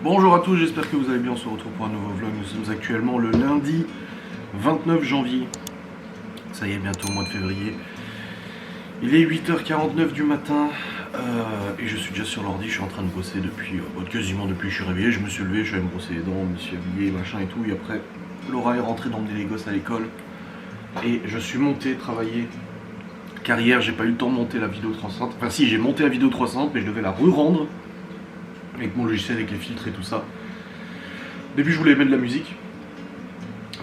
Bonjour à tous, j'espère que vous allez bien, on se retrouve pour un nouveau vlog. Nous sommes actuellement le lundi 29 janvier. Ça y est, bientôt au mois de février. Il est 8h49 du matin et je suis déjà sur l'ordi, je suis en train de bosser depuis, quasiment depuis que je suis réveillé. Je me suis levé, je suis allé me brosser les dents, je me suis habillé, machin et tout. Et après, Laura est rentrée d'emmener les gosses à l'école. Et je suis monté travailler. Car hier, j'ai pas eu le temps de monter la vidéo 360. Enfin si, j'ai monté la vidéo 360, mais je devais la re-rendre. Avec mon logiciel, avec les filtres et tout ça. Au début je voulais mettre de la musique.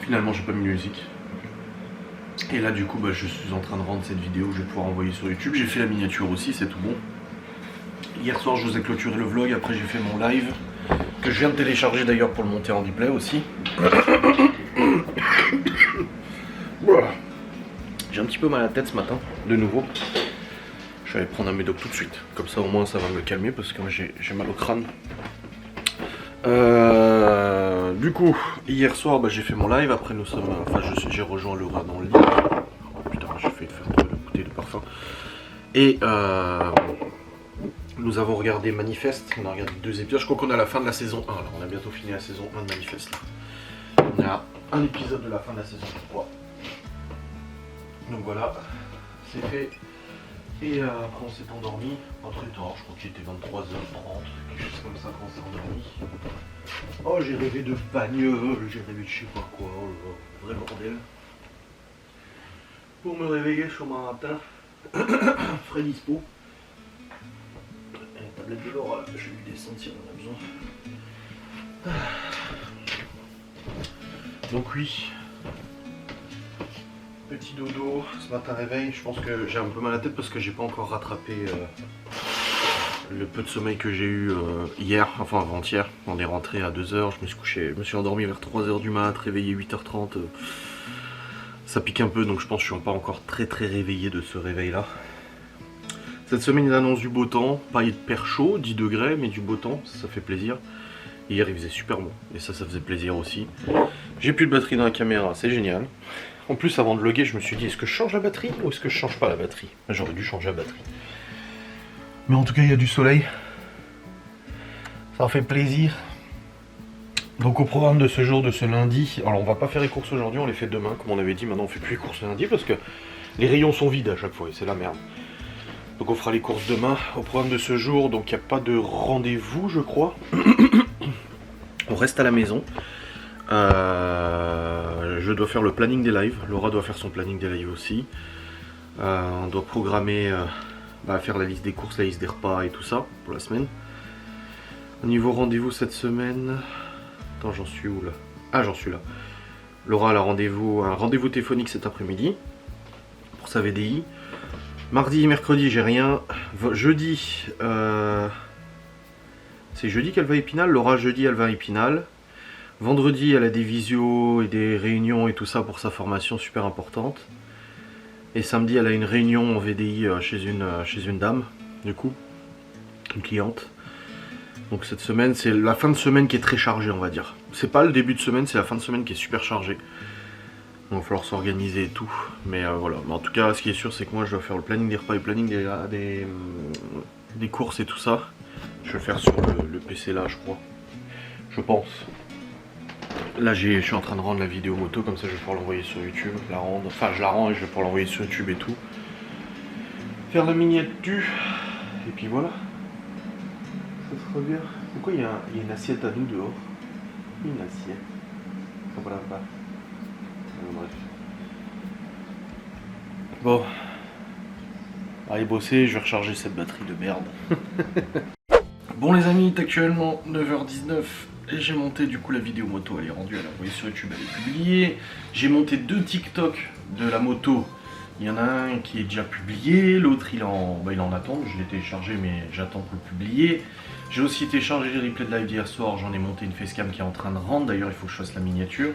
Finalement j'ai pas mis de musique. Et là du coup je suis en train de rendre cette vidéo, je vais pouvoir envoyer sur YouTube. J'ai fait la miniature aussi, c'est tout bon. Hier soir je vous ai clôturé le vlog, après j'ai fait mon live. Que je viens de télécharger d'ailleurs pour le monter en replay aussi. Voilà. J'ai un petit peu mal à la tête ce matin, de nouveau. Je vais aller prendre un médoc tout de suite. Comme ça au moins ça va me calmer parce que moi j'ai mal au crâne. Du coup, hier soir j'ai fait mon live, après nous sommes. Enfin j'ai rejoint Laura dans le lit. Oh putain, j'ai fait faire trop de bouteilles de parfum. Et nous avons regardé Manifest, on a regardé 2 épisodes, je crois qu'on est à la fin de la saison 1, alors on a bientôt fini la saison 1 de Manifest là. On a un épisode de la fin de la saison 3. Donc voilà, c'est fait. Et après on s'est endormi, pas très tard, je crois qu'il était 23h30, quelque chose comme ça quand on s'est endormi. Oh j'ai rêvé de bagnole, j'ai rêvé de je sais pas quoi, oh là, vrai bordel. Pour me réveiller sur ma matin, frais dispo. Et la tablette de Laura, je vais lui descendre si on en a besoin. Donc oui. Petit dodo, ce matin réveil, je pense que j'ai un peu mal à la tête parce que j'ai pas encore rattrapé le peu de sommeil que j'ai eu hier, enfin avant-hier. On est rentré à 2h, je me suis endormi vers 3h du mat, réveillé 8h30. Ça pique un peu donc je pense que je suis pas encore très réveillé de ce réveil là. Cette semaine il annonce du beau temps, pas hyper chaud, 10 degrés mais du beau temps, ça fait plaisir. Hier il faisait super bon et ça faisait plaisir aussi. J'ai plus de batterie dans la caméra, c'est génial. En plus, avant de vlogger, je me suis dit, est-ce que je change la batterie ou est-ce que je change pas la batterie? J'aurais dû changer la batterie. Mais en tout cas, il y a du soleil. Ça fait plaisir. Donc au programme de ce jour, de ce lundi, alors on va pas faire les courses aujourd'hui, on les fait demain, comme on avait dit. Maintenant, on fait plus les courses le lundi parce que les rayons sont vides à chaque fois et c'est la merde. Donc on fera les courses demain. Au programme de ce jour, donc il n'y a pas de rendez-vous, je crois. On reste à la maison. Je dois faire le planning des lives, Laura doit faire son planning des lives aussi. On doit programmer, faire la liste des courses, la liste des repas et tout ça pour la semaine. Au niveau rendez-vous cette semaine, attends j'en suis où là? Ah j'en suis là. Laura a un rendez-vous téléphonique cet après-midi pour sa VDI. Mardi, mercredi j'ai rien. Jeudi, c'est jeudi qu'elle va à Épinal. Laura jeudi elle va à Épinal. Vendredi, elle a des visios et des réunions et tout ça pour sa formation super importante. Et samedi, elle a une réunion en VDI chez une dame, du coup, une cliente. Donc cette semaine, c'est la fin de semaine qui est très chargée, on va dire. C'est pas le début de semaine, c'est la fin de semaine qui est super chargée. Donc il va falloir s'organiser et tout. Mais voilà, mais en tout cas, ce qui est sûr, c'est que moi, je dois faire le planning des repas, le planning des courses et tout ça. Je vais le faire sur le PC là, je crois. Je pense. Là je suis en train de rendre la vidéo moto, comme ça je vais pouvoir l'envoyer sur YouTube, enfin je la rends et je vais pouvoir l'envoyer sur YouTube et tout. Faire la miniature, et puis voilà. Ça sera bien. Pourquoi il y a une assiette à nous dehors? Une assiette. Ça va pas. Bref. Bon. Allez bosser, je vais recharger cette batterie de merde. Bon les amis, il est actuellement 9h19. Et j'ai monté du coup la vidéo moto, elle est rendue, elle est envoyée sur YouTube, elle est publiée. J'ai monté 2 TikTok de la moto. Il y en a un qui est déjà publié, l'autre il en attend, je l'ai téléchargé mais j'attends pour le publier. J'ai aussi téléchargé les replays de live d'hier soir, j'en ai monté une facecam qui est en train de rendre, d'ailleurs il faut que je fasse la miniature.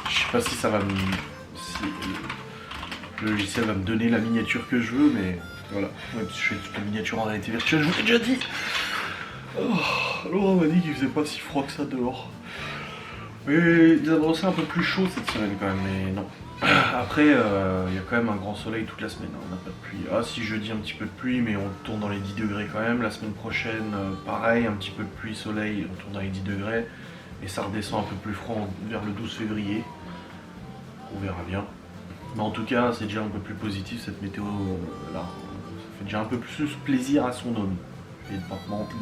Je sais pas si ça va me... si le logiciel va me donner la miniature que je veux, mais voilà. Ouais, je fais toute la miniature en réalité virtuelle, je vous l'ai déjà dit. Oh, Laura m'a dit qu'il faisait pas si froid que ça dehors. Oui, il a brossé un peu plus chaud cette semaine quand même, mais non. Après, il y a quand même un grand soleil toute la semaine, hein, on n'a pas de pluie. Ah si, jeudi un petit peu de pluie, mais on tourne dans les 10 degrés quand même. La semaine prochaine, pareil, un petit peu de pluie, soleil, on tourne dans les 10 degrés. Et ça redescend un peu plus froid vers le 12 février. On verra bien. Mais en tout cas, c'est déjà un peu plus positif cette météo là. Ça fait déjà un peu plus plaisir à son homme. Je vais pas te mentir.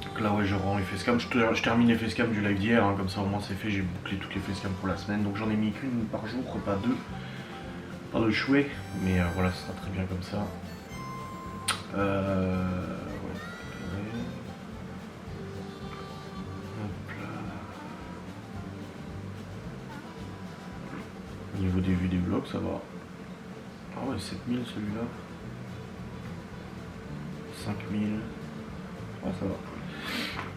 Donc là ouais, je rends les facecam, je termine les facecam du live d'hier, hein, comme ça au moins c'est fait, j'ai bouclé toutes les facecam pour la semaine, donc j'en ai mis qu'une par jour, pas deux, pas de chouet, mais voilà, ça sera très bien comme ça. Ouais. Hop là. Au niveau des vues des vlogs, ça va. Ah ouais, 7000 celui-là. 5000. Ouais, ça va.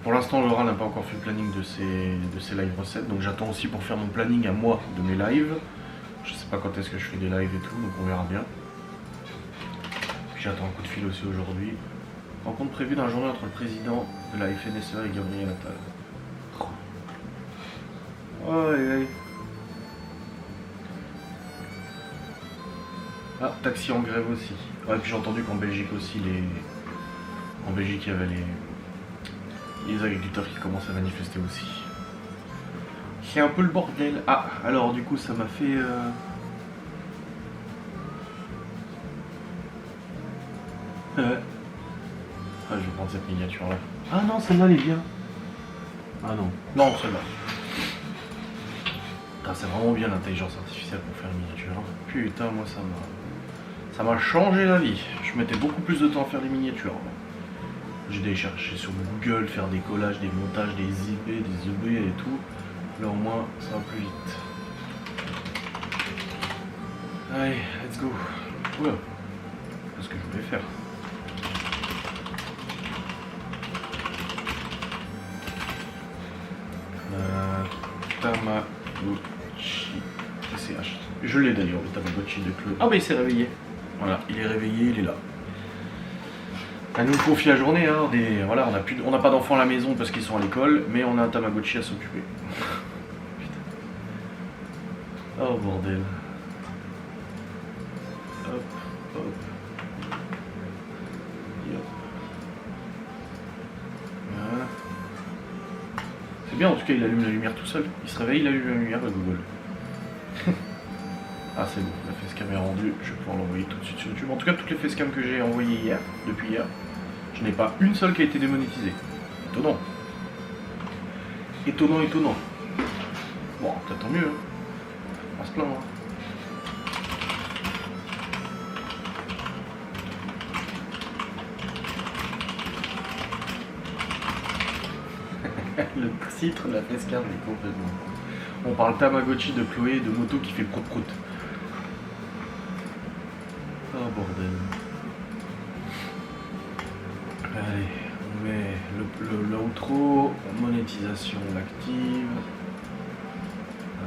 Pour l'instant, Laura n'a pas encore fait le planning de ses live recettes, donc j'attends aussi pour faire mon planning à moi de mes lives. Je sais pas quand est-ce que je fais des lives et tout, donc on verra bien. Puis j'attends un coup de fil aussi aujourd'hui. Rencontre prévue dans la journée entre le président de la FNSEA et Gabriel Attal. Aïe aïe. Ah, taxi en grève aussi. Ouais, puis j'ai entendu qu'en Belgique aussi, en Belgique, il y avait les agriculteurs qui commencent à manifester aussi. C'est un peu le bordel. Ah, alors du coup, ça m'a fait... Ah, je vais prendre cette miniature là. Ah non, celle-là elle est bien. Ah non. Non, celle-là. C'est vraiment bien l'intelligence artificielle pour faire une miniature. Putain, moi ça m'a changé la vie. Je mettais beaucoup plus de temps à faire des miniatures. J'ai été chercher sur Google, faire des collages, des montages, des IP, des EB et tout. Là au moins ça va plus vite. Allez, let's go. Oula, c'est ce que je voulais faire. Tamagotchi TCH. Je l'ai d'ailleurs, le Tamagotchi de Claude. Ah bah il s'est réveillé. Voilà, il est réveillé, il est là. Elle nous confie la journée, hein, voilà, on n'a pas d'enfants à la maison parce qu'ils sont à l'école, mais on a un Tamagotchi à s'occuper. Oh bordel. Hop, hop. Yep. Voilà. C'est bien, en tout cas, il allume la lumière tout seul. Il se réveille, il allume la lumière, le Google. Ah, c'est bon, la facecam est rendue, je vais pouvoir l'envoyer tout de suite sur YouTube. En tout cas, toutes les facecams que j'ai envoyées hier, depuis hier, je n'ai pas une seule qui a été démonétisée. Étonnant. Étonnant, étonnant. Bon, peut-être tant mieux, hein. Pas se plaindre. Le titre de la facecam est complètement... On parle Tamagotchi de Chloé et de moto qui fait prout-prout. Oh bordel. Allez, on met l'outro, monétisation active.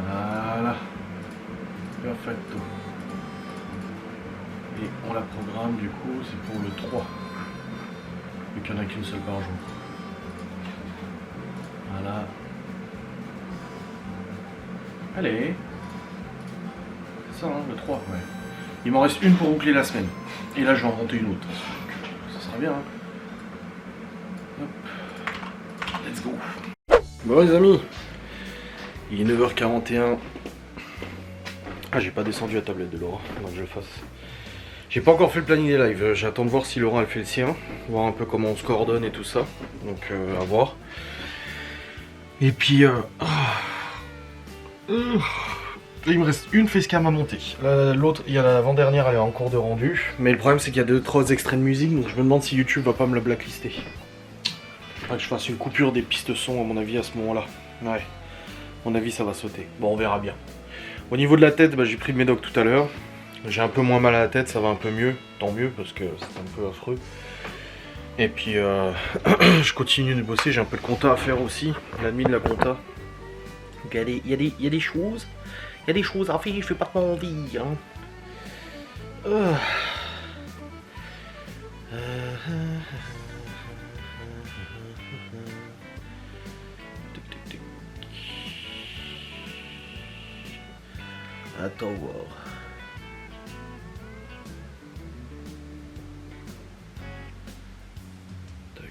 Voilà. Perfecto. Et on la programme du coup, c'est pour le 3. Vu qu'il n'y en a qu'une seule par jour. Voilà. Allez. C'est ça, hein, le 3, ouais. Il m'en reste une pour boucler la semaine. Et là, je vais en monter une autre. Ça sera bien, hein. Hop. Let's go. Bon, les amis. Il est 9h41. Ah, j'ai pas descendu la tablette de Laura. Donc, je le fasse. J'ai pas encore fait le planning des lives. J'attends de voir si Laura elle fait le sien. Voir un peu comment on se coordonne et tout ça. Donc, à voir. Et puis, il me reste une facecam à monter. L'autre, il y a l'avant-dernière, elle est en cours de rendu. Mais le problème, c'est qu'il y a 2-3 extraits de musique, donc je me demande si YouTube va pas me la blacklister. Faudrait que je fasse une coupure des pistes son, à mon avis, à ce moment-là. Ouais, à mon avis, ça va sauter. Bon, on verra bien. Au niveau de la tête, bah, j'ai pris le médoc tout à l'heure. J'ai un peu moins mal à la tête, ça va un peu mieux. Tant mieux, parce que c'est un peu affreux. Et puis, je continue de bosser, j'ai un peu de compta à faire aussi. L'admin de la compta. Donc, il y a des choses. Il y a des choses à faire, je fais pas de mentir. Hein. Attends voir. Tac.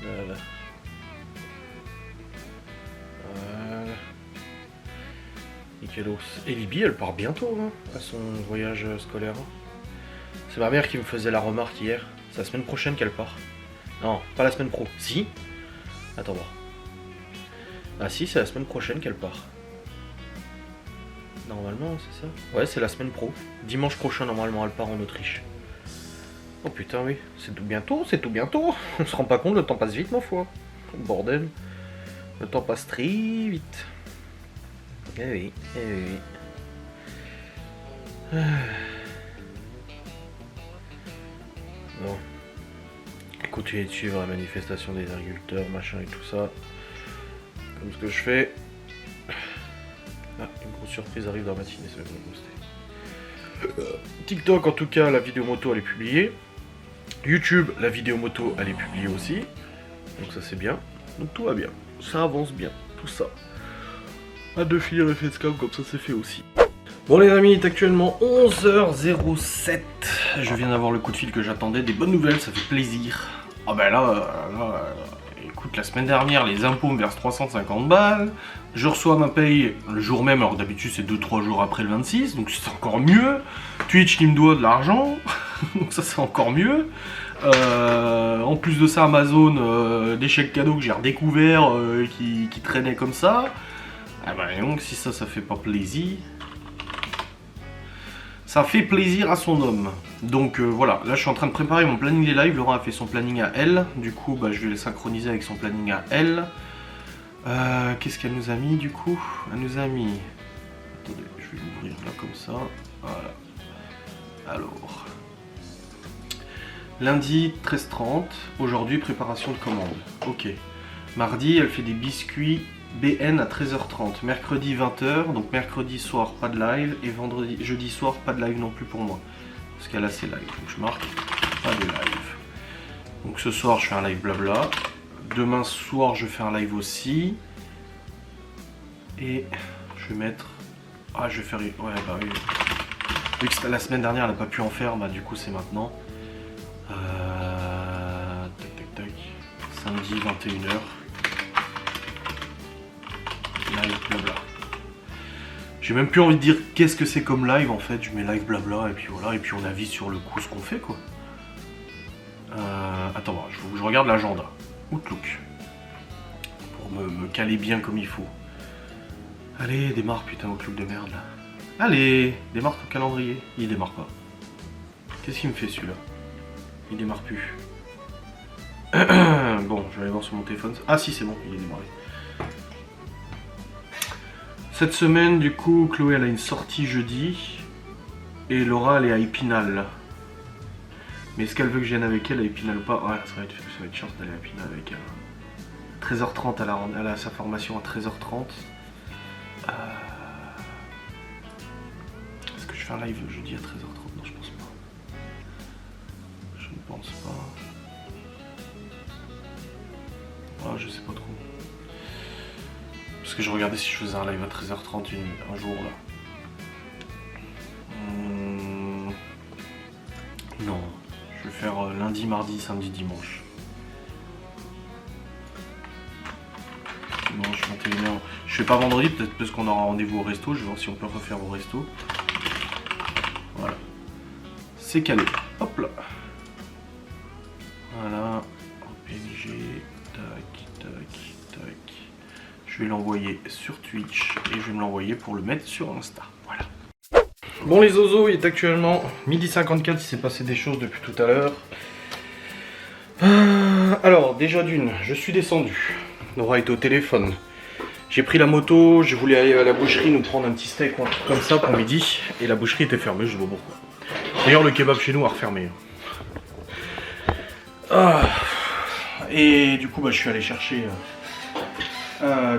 Voilà. Voilà. Nickelos. Et Libye, elle part bientôt hein, à son voyage scolaire. C'est ma mère qui me faisait la remarque hier. C'est la semaine prochaine qu'elle part. Non, pas la semaine pro. Si. Attends voir. Ah si, c'est la semaine prochaine qu'elle part. Normalement, c'est ça? Ouais, c'est la semaine pro. Dimanche prochain, normalement, elle part en Autriche. Oh putain, oui. C'est tout bientôt, c'est tout bientôt. On se rend pas compte, le temps passe vite, ma foi. Bordel. Le temps passe très vite. Eh oui, eh oui. Bon. Continuez de suivre la manifestation des agriculteurs, machin et tout ça. Comme ce que je fais. Ah, une grosse surprise arrive dans la matinée, ça va me poster. TikTok, en tout cas, la vidéo moto, elle est publiée. YouTube, la vidéo moto, elle est publiée aussi. Donc ça, c'est bien. Donc tout va bien. Ça avance bien, tout ça. Hâte de finir le facecam, comme ça, c'est fait aussi. Bon les amis, il est actuellement 11h07. Je viens d'avoir le coup de fil que j'attendais. Des bonnes nouvelles, ça fait plaisir. Ah ben là, écoute, la semaine dernière, les impôts me versent 350 balles. Je reçois ma paye le jour même, alors d'habitude c'est 2-3 jours après le 26, donc c'est encore mieux. Twitch qui me doit de l'argent, donc ça c'est encore mieux. En plus de ça, Amazon, des chèques cadeaux que j'ai redécouverts qui traînaient comme ça. Ah ben donc si ça fait pas plaisir. Ça fait plaisir à son homme. Donc voilà, là je suis en train de préparer mon planning des lives. Laurent a fait son planning à elle. Du coup, bah, je vais le synchroniser avec son planning à elle. Qu'est-ce qu'elle nous a mis du coup? Elle nous a mis... Attendez, je vais l'ouvrir là comme ça. Voilà. Alors... Lundi 13h30. Aujourd'hui, préparation de commande. Ok. Mardi, elle fait des biscuits BN à 13h30, mercredi 20h, donc mercredi soir pas de live, et jeudi soir pas de live non plus pour moi, parce qu'elle a ses lives, donc je marque pas de live. Donc ce soir je fais un live blabla, demain soir je fais un live aussi, et je vais mettre, ah je vais faire, ouais bah oui, vu que la semaine dernière elle n'a pas pu en faire, bah du coup c'est maintenant, tac tac tac, samedi 21h. Live blabla. J'ai même plus envie de dire qu'est-ce que c'est comme live en fait, je mets live blabla et puis voilà, et puis on avise sur le coup ce qu'on fait quoi. Attends, bah, je regarde l'agenda. Outlook. Pour me caler bien comme il faut. Allez, démarre putain Outlook de merde là. Allez, démarre ton calendrier. Il démarre pas. Qu'est-ce qu'il me fait celui-là? Il démarre plus. Bon, je vais aller voir sur mon téléphone. Ah si c'est bon, il est démarré. Cette semaine, du coup, Chloé elle a une sortie jeudi et Laura elle est à Épinal. Mais est-ce qu'elle veut que je vienne avec elle à Épinal ou pas? Ouais, ça va être chiant d'aller à Épinal avec elle. 13h30, elle a sa formation à 13h30. Est-ce que je fais un live jeudi à 13h30? Non, je pense pas. Je ne pense pas. Ah, je sais pas trop. Parce que je regardais si je faisais un live à 13h30 un jour là. Non, je vais faire lundi, mardi, samedi, dimanche. Dimanche 21h. Je fais pas vendredi, peut-être parce qu'on aura rendez-vous au resto. Je vais voir si on peut refaire au resto. Voilà. C'est calé. Hop là. Voilà. PNG. Tac, tac, tac. Je vais l'envoyer sur Twitch et je vais me l'envoyer pour le mettre sur Insta. Voilà. Bon les zozos, il est actuellement 12h54, il s'est passé des choses depuis tout à l'heure. Alors, déjà d'une, je suis descendu. Nora est au téléphone. J'ai pris la moto, je voulais aller à la boucherie nous prendre un petit steak ou un truc comme ça pour midi. Et la boucherie était fermée, je sais pas pourquoi. D'ailleurs, le kebab chez nous a refermé. Et du coup, bah, je suis allé chercher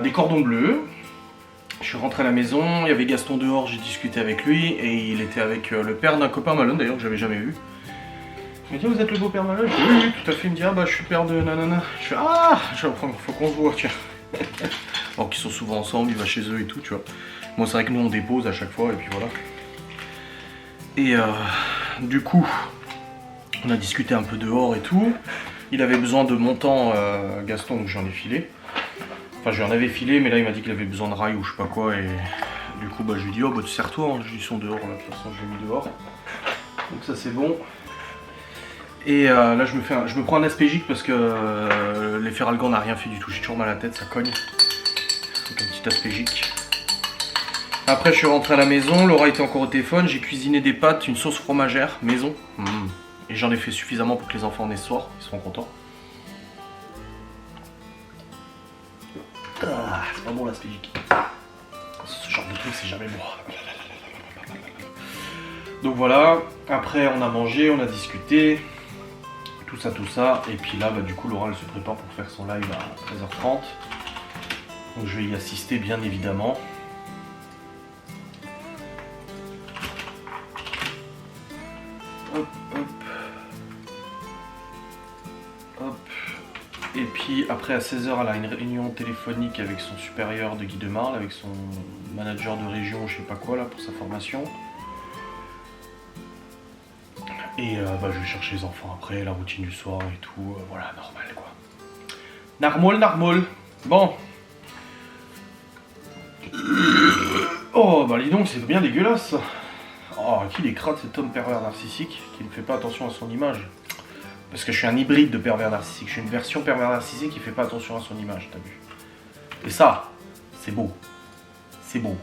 des cordons bleus. Je suis rentré à la maison, il y avait Gaston dehors, j'ai discuté avec lui et il était avec le père d'un copain Malone d'ailleurs que j'avais jamais vu. Il me dit, vous êtes le beau-père de Malloy? Je dis, oui, oui, tout à fait. Il me dit, ah bah je suis père de nanana. Je fais, ah, faut qu'on se voit, tiens. Alors qu'ils sont souvent ensemble, il va chez eux et tout, tu vois. Moi, c'est vrai que nous, on dépose à chaque fois, et puis voilà. Et du coup, on a discuté un peu dehors et tout. Il avait besoin de montant, Gaston, donc j'en ai filé. Enfin, je lui en avais filé, mais là, il m'a dit qu'il avait besoin de rails ou je sais pas quoi, et du coup, bah, je lui ai dit, oh, bah, tu sers-toi, hein. Ils sont dehors, là, de toute façon, je l'ai mis dehors. Donc ça, c'est bon. Et là, je me prends un aspégique parce que les Feralgan n'a rien fait du tout. J'ai toujours mal à la tête, ça cogne. Donc un petit aspégique. Après, je suis rentré à la maison. Laura était encore au téléphone. J'ai cuisiné des pâtes, une sauce fromagère maison. Et j'en ai fait suffisamment pour que les enfants en aient ce soir. Ils seront contents. Ah, c'est pas bon l'aspégique. Ce genre de truc, c'est jamais bon. Donc voilà. Après, on a mangé, on a discuté. Tout ça, et puis là, bah, du coup, Laura, elle se prépare pour faire son live à 13h30. Donc je vais y assister, bien évidemment. Hop, hop. Hop. Et puis, après, à 16h, elle a une réunion téléphonique avec son supérieur de Guy de Marle, avec son manager de région, je sais pas quoi, là, pour sa formation. Et bah, je vais chercher les enfants après, la routine du soir et tout, voilà, normal quoi. Narmol. Bon. Oh bah dis donc, c'est bien dégueulasse. Oh, qu'il est crade cet homme pervers narcissique qui ne fait pas attention à son image. Parce que je suis un hybride de pervers narcissique, je suis une version pervers narcissique qui fait pas attention à son image, t'as vu. Et ça, c'est beau. C'est beau.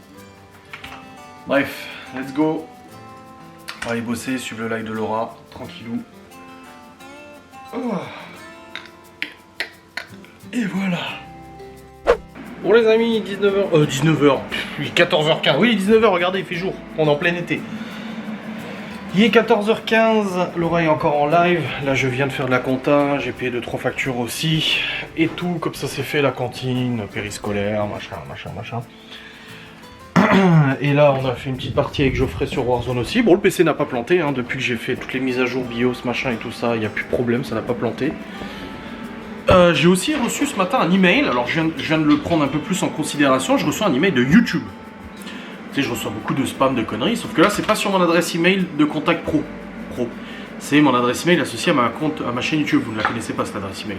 Bref, let's go. On va aller bosser, suivre le live de Laura, tranquillou. Oh. Et voilà. Bon les amis, 19h... 19h, oui, 14h15. Oui, 19h, regardez, il fait jour. On est en plein été. Il est 14h15, Laura est encore en live. Là, je viens de faire de la compta, j'ai payé 2-3 factures aussi. Et tout, comme ça c'est fait, la cantine, périscolaire, machin. Et là, on a fait une petite partie avec Geoffrey sur Warzone aussi. Bon, le PC n'a pas planté, hein, depuis que j'ai fait toutes les mises à jour BIOS, machin et tout ça, il n'y a plus de problème, ça n'a pas planté. J'ai aussi reçu ce matin un email, alors je viens de le prendre un peu plus en considération, je reçois un email de YouTube. Tu sais, je reçois beaucoup de spam, de conneries, sauf que là, c'est pas sur mon adresse email de contact pro. C'est mon adresse email associée à ma chaîne YouTube, vous ne la connaissez pas cette adresse email.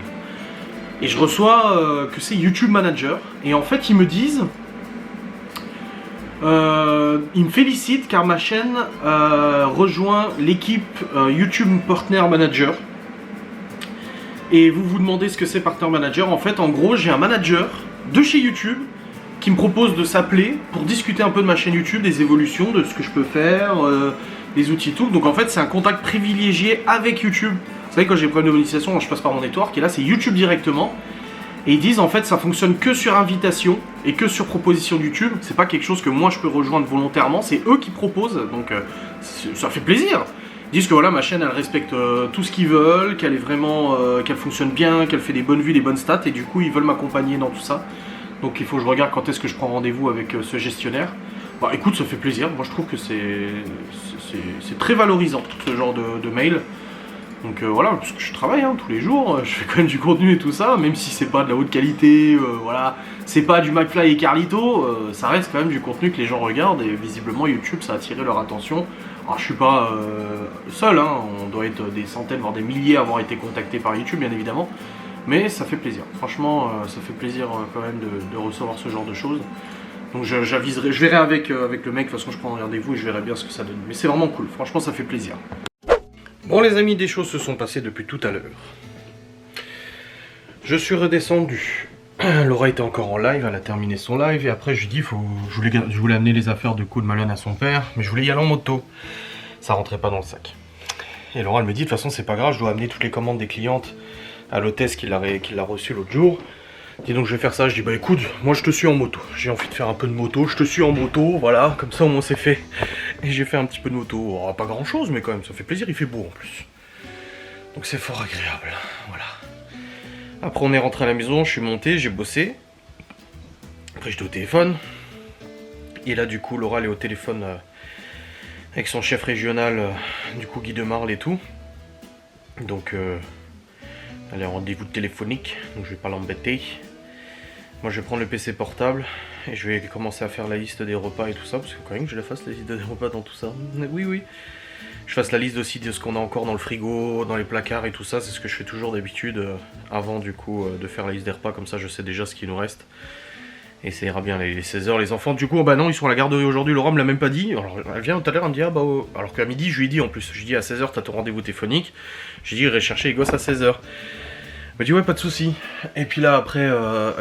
Et je reçois que c'est YouTube Manager, et en fait, ils me disent... il me félicite car ma chaîne rejoint l'équipe YouTube Partner Manager. Et vous vous demandez ce que c'est Partner Manager. En fait, en gros, j'ai un manager de chez YouTube qui me propose de s'appeler pour discuter un peu de ma chaîne YouTube, des évolutions, de ce que je peux faire, des outils tout. Donc en fait, c'est un contact privilégié avec YouTube. Vous savez, quand j'ai problème de monétisation, je passe par mon network et là, c'est YouTube directement. Et ils disent en fait ça fonctionne que sur invitation et que sur proposition de YouTube. C'est pas quelque chose que moi je peux rejoindre volontairement, c'est eux qui proposent, donc ça fait plaisir. Ils disent que voilà, ma chaîne elle respecte tout ce qu'ils veulent, qu'elle est vraiment, qu'elle fonctionne bien, qu'elle fait des bonnes vues, des bonnes stats, et du coup ils veulent m'accompagner dans tout ça. Donc il faut que je regarde quand est-ce que je prends rendez-vous avec ce gestionnaire. Bah écoute, ça fait plaisir, moi je trouve que c'est très valorisant ce genre de mail. Donc voilà, parce que je travaille hein, tous les jours, je fais quand même du contenu et tout ça, même si c'est pas de la haute qualité, voilà, c'est pas du McFly et Carlito, ça reste quand même du contenu que les gens regardent et visiblement YouTube ça a attiré leur attention. Alors je suis pas seul, hein, on doit être des centaines voire des milliers à avoir été contactés par YouTube bien évidemment, mais ça fait plaisir, franchement ça fait plaisir quand même de recevoir ce genre de choses. Donc j'aviserai, je verrai avec le mec, de toute façon je prends un rendez-vous et je verrai bien ce que ça donne, mais c'est vraiment cool, franchement ça fait plaisir. Bon les amis, des choses se sont passées depuis tout à l'heure. Je suis redescendu. Laura était encore en live, elle a terminé son live et après je lui dis je voulais amener les affaires de coup de Malone à son père, mais je voulais y aller en moto. Ça rentrait pas dans le sac. Et Laura elle me dit de toute façon c'est pas grave, je dois amener toutes les commandes des clientes à l'hôtesse qui l'a reçue l'autre jour. Dis donc je vais faire ça, je dis bah écoute, moi je te suis en moto, j'ai envie de faire un peu de moto, je te suis en moto, voilà, comme ça au moins c'est fait. Et j'ai fait un petit peu de moto, oh, pas grand chose mais quand même ça fait plaisir, il fait beau en plus. Donc c'est fort agréable, voilà. Après on est rentré à la maison, je suis monté, j'ai bossé. Après j'étais au téléphone. Et là du coup Laura elle est au téléphone avec son chef régional, du coup Guy de Marle et tout. Donc elle est en rendez-vous téléphonique, donc je vais pas l'embêter. Moi je vais prendre le PC portable et je vais commencer à faire la liste des repas et tout ça, parce que quand même que je la fasse la liste des repas dans tout ça. Oui oui. Je fasse la liste aussi de ce qu'on a encore dans le frigo, dans les placards et tout ça, c'est ce que je fais toujours d'habitude avant du coup de faire la liste des repas, comme ça je sais déjà ce qu'il nous reste. Et ça ira bien les 16h, les enfants. Du coup, bah non, ils sont à la garderie aujourd'hui. Laura me l'a même pas dit. Alors, elle vient tout à l'heure, elle me dit, ah bah, alors qu'à midi, je lui ai dit en plus. Je lui ai dit à 16h, t'as ton rendez-vous téléphonique. J'ai dit, irai chercher les gosses à 16h. Elle m'a dit, ouais, pas de soucis. Et puis là, après,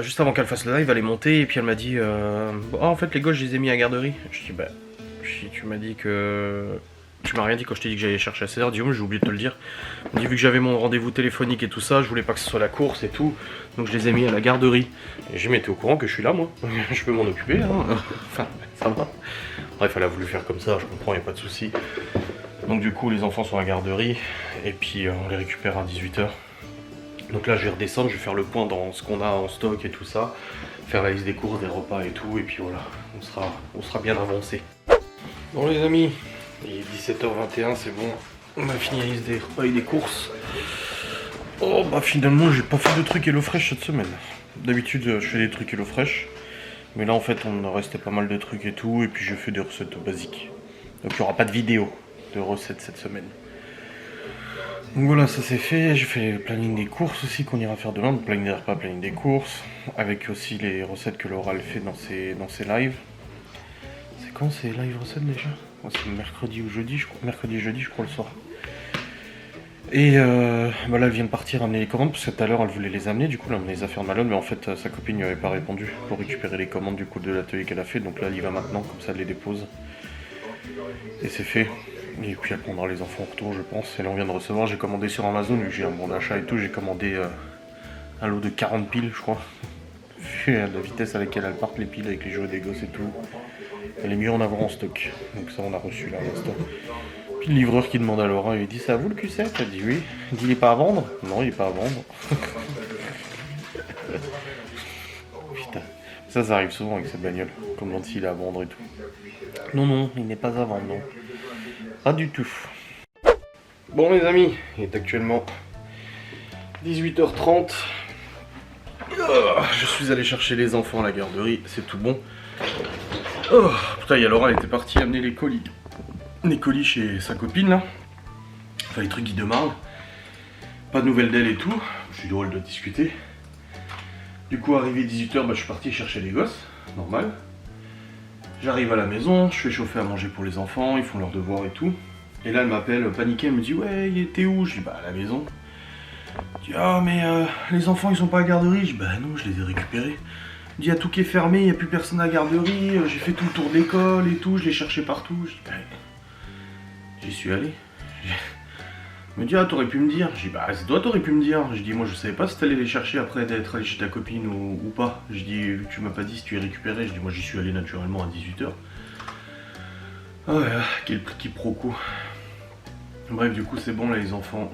juste avant qu'elle fasse le live, elle est montée. Et puis elle m'a dit, en fait, les gosses, je les ai mis à la garderie. Je dis, bah, tu m'as dit que. Tu m'as rien dit quand je t'ai dit que j'allais chercher à 16h. Dis, j'ai oublié de te le dire. Elle m'a dit, vu que j'avais mon rendez-vous téléphonique et tout ça, je voulais pas que ce soit la course et tout. Donc je les ai mis à la garderie. Et j'ai mis, t'es au courant que je suis là, moi. Je peux m'en occuper, hein. Enfin, ça va. Bref, elle a voulu faire comme ça, je comprends, y a pas de souci. Donc du coup, les enfants sont à la garderie. Et puis on les récupère à 18h. Donc là, je vais redescendre, je vais faire le point dans ce qu'on a en stock et tout ça. Faire la liste des courses, des repas et tout. Et puis voilà, on sera bien avancé. Bon les amis, il est 17h21, c'est bon. On a fini la liste des repas et des courses. Oh bah finalement j'ai pas fait de trucs HelloFresh cette semaine. D'habitude je fais des trucs HelloFresh. Mais là en fait on restait pas mal de trucs et tout. Et puis je fais des recettes basiques. Donc il n'y aura pas de vidéo de recettes cette semaine. Donc voilà, ça c'est fait. J'ai fait le planning des courses aussi qu'on ira faire demain. Donc planning des repas, planning des courses. Avec aussi les recettes que Laura elle fait dans ses lives. C'est quand ces live recettes déjà? C'est mercredi ou jeudi, je crois. Mercredi et jeudi je crois le soir. Et bah là elle vient de partir amener les commandes parce que tout à l'heure elle voulait les amener, du coup elle a amené les affaires de Malone, mais en fait sa copine lui avait pas répondu pour récupérer les commandes du coup de l'atelier qu'elle a fait, donc là elle y va maintenant, comme ça elle les dépose. Et c'est fait. Et puis elle prendra les enfants en retour je pense. Et là on vient de recevoir, j'ai commandé sur Amazon, vu que j'ai un bon d'achat et tout, j'ai commandé un lot de 40 piles je crois. Vu la vitesse à laquelle elles partent les piles avec les jouets des gosses et tout. Elle est mieux en avoir en stock. Donc ça on a reçu là à l'instant. Puis le livreur qui demande à Laura, il lui dit, c'est à vous le Q7? Elle dit oui. Il dit, il est pas à vendre? Non, il est pas à vendre. Putain, ça arrive souvent avec cette bagnole. Comme on dit, il est à vendre et tout. Non, non, il n'est pas à vendre, non. Pas du tout. Bon les amis, il est actuellement 18h30. Je suis allé chercher les enfants à la garderie, c'est tout bon. Oh, putain, il y a Laura, elle était partie amener les colis. Les colis chez sa copine là. Enfin les trucs Guy de Marle. Pas de nouvelles d'elle et tout. Je suis drôle de discuter. Du coup arrivé 18h, bah, je suis parti chercher les gosses. Normal. J'arrive à la maison, je fais chauffer à manger pour les enfants, ils font leurs devoirs et tout. Et là elle m'appelle paniquée, elle me dit ouais t'es où? Je dis bah à la maison. Je dis ah mais les enfants ils sont pas à la garderie? Je dis bah non je les ai récupérés. Il dit, il y a tout qui est fermé, il n'y a plus personne à la garderie, j'ai fait tout le tour de l'école et tout, je l'ai cherché partout. Je dis, bah, j'y suis allé. Il me dit, ah, t'aurais pu me dire. Je dis, bah, c'est toi, t'aurais pu me dire. Je dis, moi, je savais pas si t'allais les chercher après d'être allé chez ta copine ou pas. Je dis, vu que tu m'as pas dit si tu es récupéré, je dis, moi, j'y suis allé naturellement à 18h. Ah ouais, quel quiproquo. Bref, du coup, c'est bon, là, les enfants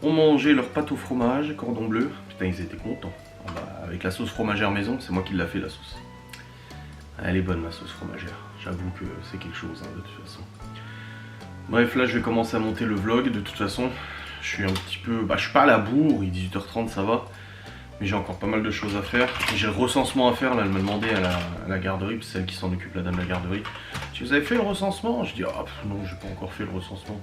ont mangé leur pâte au fromage, cordon bleu. Putain, ils étaient contents. Ah bah, avec la sauce fromagère maison, c'est moi qui l'a fait, la sauce. Elle est bonne, ma sauce fromagère. J'avoue que c'est quelque chose, hein, de toute façon. Bref, là je vais commencer à monter le vlog. De toute façon, je suis un petit peu... Bah, je suis pas à la bourre, il est 18h30, ça va. Mais j'ai encore pas mal de choses à faire. J'ai le recensement à faire, là, elle m'a demandé à la garderie, puis c'est elle qui s'en occupe, la dame de la garderie. Si vous avez fait le recensement? Je dis, ah non, j'ai pas encore fait le recensement.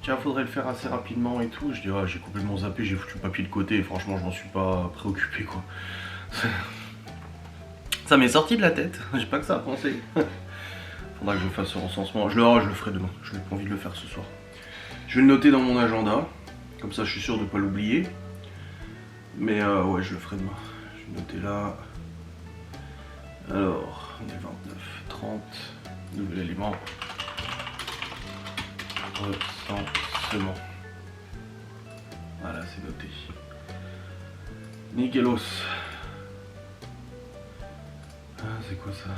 Tiens, faudrait le faire assez rapidement et tout. Je dis, ah, j'ai complètement zappé, j'ai foutu le papier de côté, et franchement, je m'en suis pas préoccupé, quoi. Ça m'est sorti de la tête, j'ai pas que ça à penser. Faudra que je fasse ce recensement. Je le ferai demain, je n'ai pas envie de le faire ce soir. Je vais le noter dans mon agenda, comme ça je suis sûr de ne pas l'oublier. Mais ouais, je le ferai demain. Je vais noter là. Alors, on est 29, 30, nouvel élément. Recensement. Voilà, c'est noté. Nigelos. Ah, c'est quoi ça?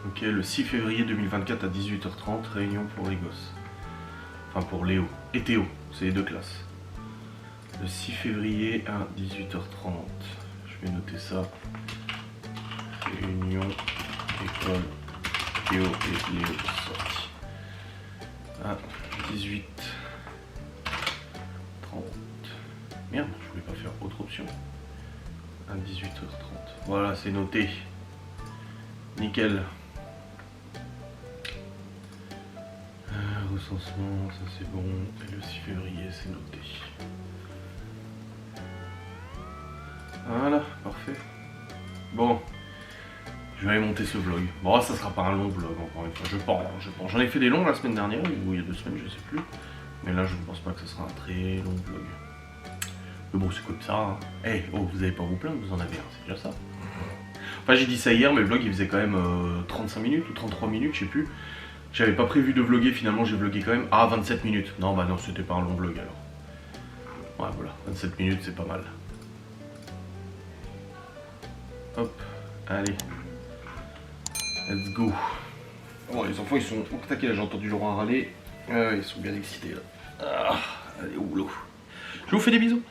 Ok, le 6 février 2024 à 18h30, réunion pour les gosses. Enfin pour Léo. et Théo, c'est les deux classes. Le 6 février à 18h30. Je vais noter ça. Réunion, école, Théo et Léo sortis. À 18h30. Merde, je voulais pas faire autre option. À 18h30. Voilà, c'est noté. Nickel. Recensement, ça c'est bon. Et le 6 février, c'est noté. Voilà, parfait. Bon, je vais aller monter ce vlog. Bon, ça sera pas un long vlog, encore une fois. Je pense. J'en ai fait des longs la semaine dernière, ou il y a 2 semaines, je sais plus. Mais là, je ne pense pas que ce sera un très long vlog. Mais bon, c'est comme ça. Hein. Hey, oh, vous avez pas vous plaindre, vous en avez un, c'est déjà ça. Enfin, j'ai dit ça hier, mais le vlog il faisait quand même 35 minutes ou 33 minutes, je sais plus. J'avais pas prévu de vlogger, finalement j'ai vlogué quand même. Ah, 27 minutes. Non, bah non, c'était pas un long vlog alors. Ouais, voilà, 27 minutes, c'est pas mal. Hop, allez. Let's go. Bon, les enfants, ils sont au taquet, là, j'ai entendu Laurent râler. Ils sont bien excités, là. Ah, allez, au boulot. Je vous fais des bisous.